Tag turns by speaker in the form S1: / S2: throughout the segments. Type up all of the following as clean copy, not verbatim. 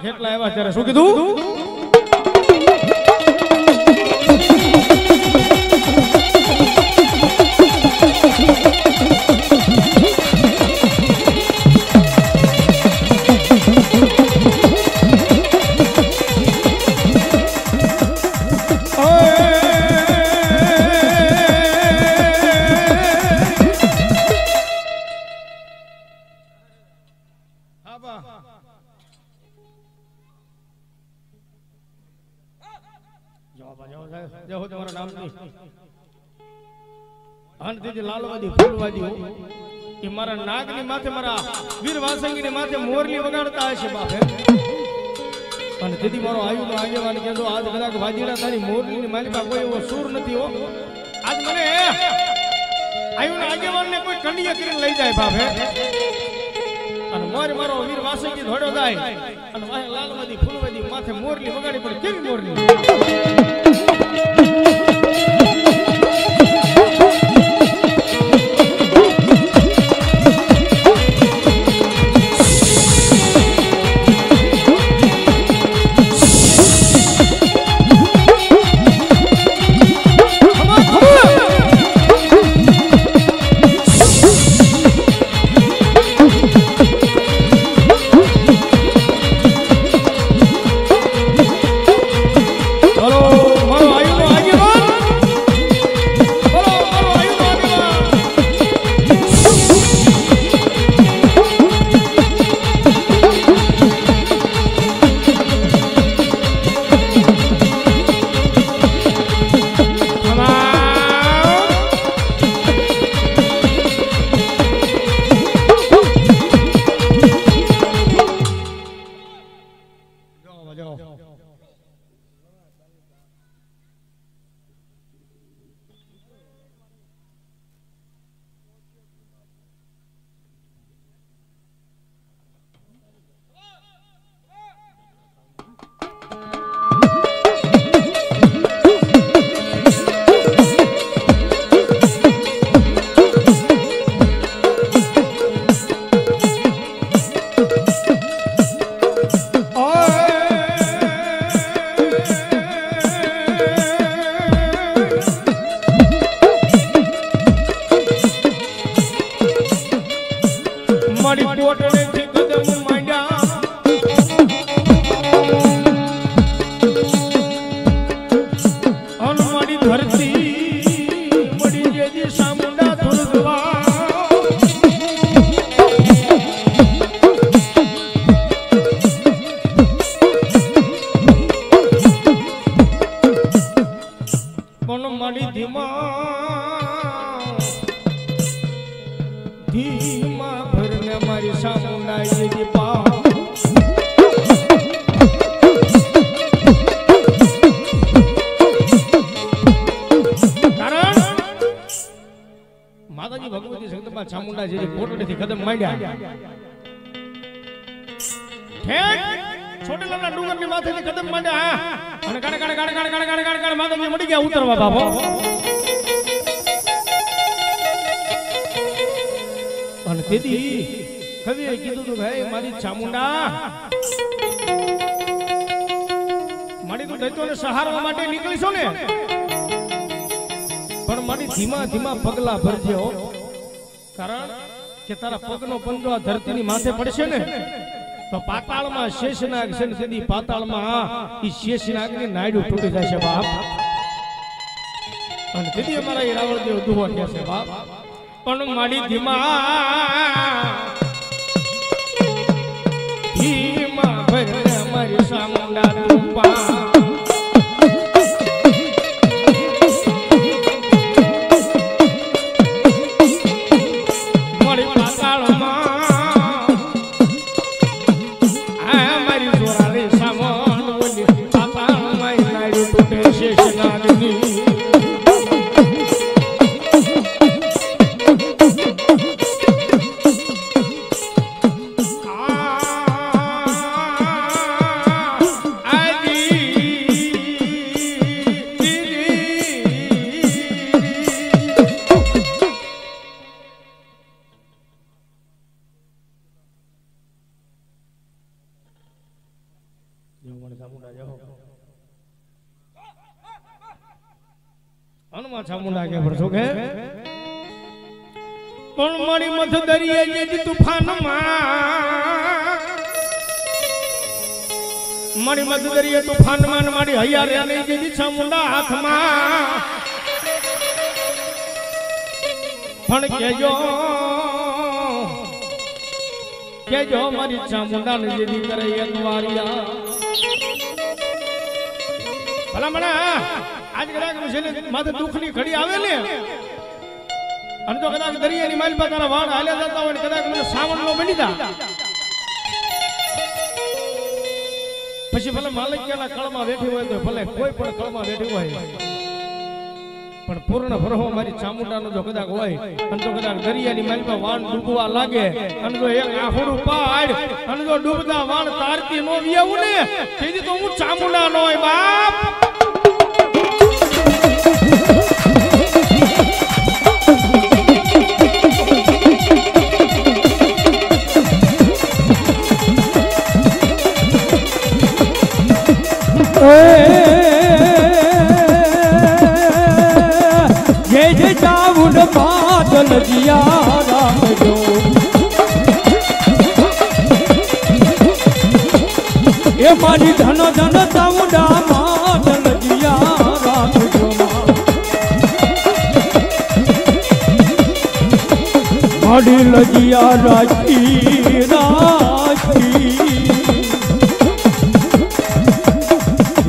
S1: કેટલા આવ્યા ત્યારે શું કીધું? લાલવાદી ફૂલવાદી એ મારા નાગની માથે મારા વીર વાસંગીની માથે મોરલી વગાડતા હશે બાપે. અને તેથી મારો આયુનો આગેવાન કહેતો આજ કદાચ વાજીડા તારી મોરલીની માલિકા કોઈ એવો સૂર નથી હો. આજ મને આયુના આગેવાનને કોઈ કંડિયા કરીને લઈ જાય બાપે. અને મારો વીર વાસંગી ધોડો જાય અને લાલવાદી ફૂલવાદી માથે મોરલી વગાડી પડે. કેવી મોરલી? છોટેલાના ડુંગરની માથેથી કદમ માંડ્યા અને કાણે કાણે કાણે કાણે કાણે કાણે કાણે માતાજી મળી ગયા ઉતરવા બાપો. અને તેથી કવિએ કીધું તું ભાઈ મારી ચામુંડા મારી તું દૈત્યોને સહારવા માટે નીકળીશો ને પણ મારી ધીમા ધીમા પગલા ભરજે હો, કારણ કે તારા પગનો પંજો આ ધરતીની માથે પડશે ને તો પાતાળમાં શેષનાગ છે ને તેથી પાતાળમાં ઈ શેષનાગની નાયડું તૂટી જશે બાપ. અને તેથી અમારા એ રાવણદેવ દુહો કહે છે બાપ પણ મારી ધીમા ધીમા ભરે મારી સામુંડા રૂપા ચામુંડા કે ભરસો કે પણ મારી મધ દરિયે જે તુફાનમાં મારી મધ દરિયે તુફાનમાં મારી હૈયારે લઈ જે ચામુંડા હાથમાં પણ કેજો મારી ચામુંડા ને જે કરે એકવારિયા ભલા મને આજ કદાચ માથે દુઃખની ઘડી આવે ને અને જો કદાચ દરિયાની માલ પર તારા વાળ હાલ્યા જતા હોય કદાચ મને સાવણ નો બની જા પછી ભલે માલિકિયાના કળમાં બેઠી હોય તો ભલે કોઈ પણ કળમાં બેઠી હોય પણ પૂર્ણ ભરહો મારી ચામુંડાનો જો કદાચ હોય અને જો કદાચ દરિયાની માલ પર વાળ ડૂબવા લાગે અને જો એક આફડું પાડ અને જો ડૂબતા વાળ તારતી નો વિયાવું ને તેથી તો હું ચામુંડા નો હોય બાપ.
S2: ये चावुल बादल दिया रामजो ये मारी धन धन चावुंडा बादल दिया रामजो मारी लगिया राखी राखी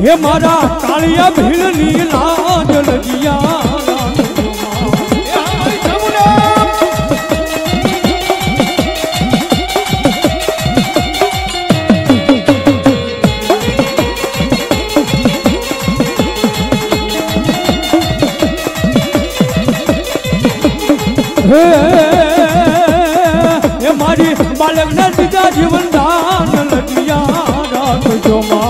S2: हे मारा कालिया भील नीला जलगिया हे मारी बालक न सीधा जीवन दान लगिया राखजो मां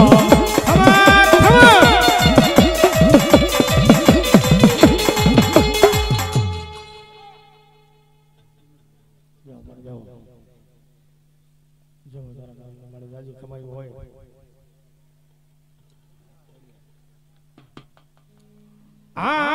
S1: આ